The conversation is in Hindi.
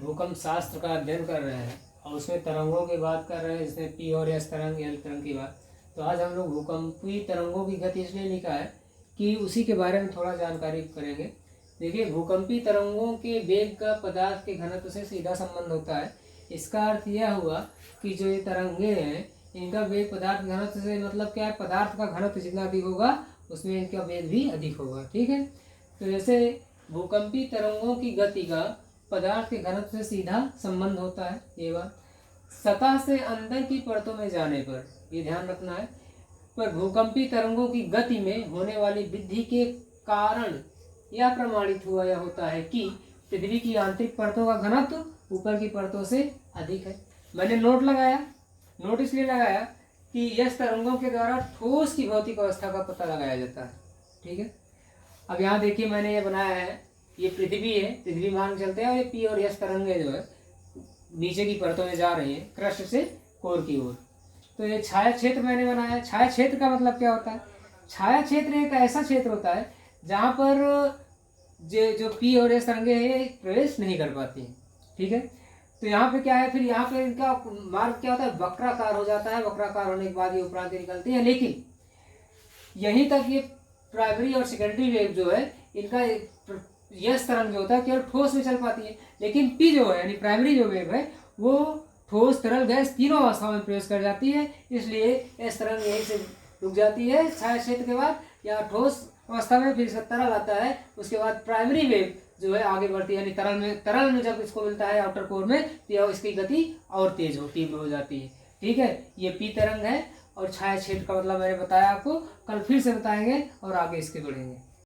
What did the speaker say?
भूकंप शास्त्र का अध्ययन कर रहे हैं और उसमें तरंगों की बात कर रहे हैं, जिसमें पी और एस तरंग, एल तरंग की बात। तो आज हम लोग भूकंपीय तरंगों की गति इसलिए लिखा है कि उसी के बारे में थोड़ा जानकारी करेंगे। देखिए, भूकंपीय तरंगों के वेग का पदार्थ के घनत्व से सीधा संबंध होता है। इसका अर्थ यह हुआ कि जो ये तरंगे हैं इनका वेग पदार्थ घनत्व से मतलब क्या है, पदार्थ का घनत्व जितना अधिक होगा उसमें इनका वेग भी अधिक होगा। ठीक है, तो जैसे भूकंपीय तरंगों की गति का पदार्थ के घनत्व से सीधा संबंध होता है। ये बात सतह से अंदर की परतों में जाने पर, ये ध्यान रखना है, पर भूकंपीय तरंगों की गति में होने वाली वृद्धि के कारण यह प्रमाणित हुआ यह होता है कि पृथ्वी की आंतरिक परतों का घनत्व ऊपर की परतों से अधिक है। मैंने नोट इसलिए लगाया कि यह तरंगों के द्वारा ठोस की भौतिक अवस्था का पता लगाया जाता है। ठीक है, अब यहाँ देखिए मैंने ये बनाया है, ये पृथ्वी है, पृथ्वी मान के चलते हैं, और ये पी और एस तरंगे जो है नीचे की परतों में जा रही है क्रस्ट से कोर की ओर। तो ये छाया क्षेत्र मैंने बनाया है। छाया क्षेत्र का मतलब क्या होता है? छाया क्षेत्र एक ऐसा क्षेत्र होता है जहाँ पर जो पी और एस तरंगे हैं प्रवेश नहीं कर पाती हैं। ठीक है, तो यहाँ पे क्या है, फिर यहाँ पे इनका मार्ग क्या होता है, वक्राकार हो जाता है। वक्राकार होने के बाद ये उपरांत निकलती है, लेकिन यहीं तक ये प्राइमरी और सेकेंडरी वेव जो है इनका यस तरंग जो होता है केवल ठोस में चल पाती है, लेकिन पी जो है यानी प्राइमरी जो वेव है वो ठोस, तरल, गैस तीनों अवस्थाओं में प्रवेश कर जाती है। इसलिए इस तरंग यहीं से रुक जाती है छाया क्षेत्र के बाद, या ठोस अवस्था में फिर इसका तरल आता है, उसके बाद प्राइमरी वेव जो है आगे बढ़ती है, यानी तरल में जब इसको मिलता है आउटर कोर में तो इसकी गति और तीव्र हो जाती है। ठीक है, ये पी तरंग है। और छाया क्षेत्र का मतलब मैंने बताया आपको, कल फिर से बताएंगे और आगे इसके बढ़ेंगे।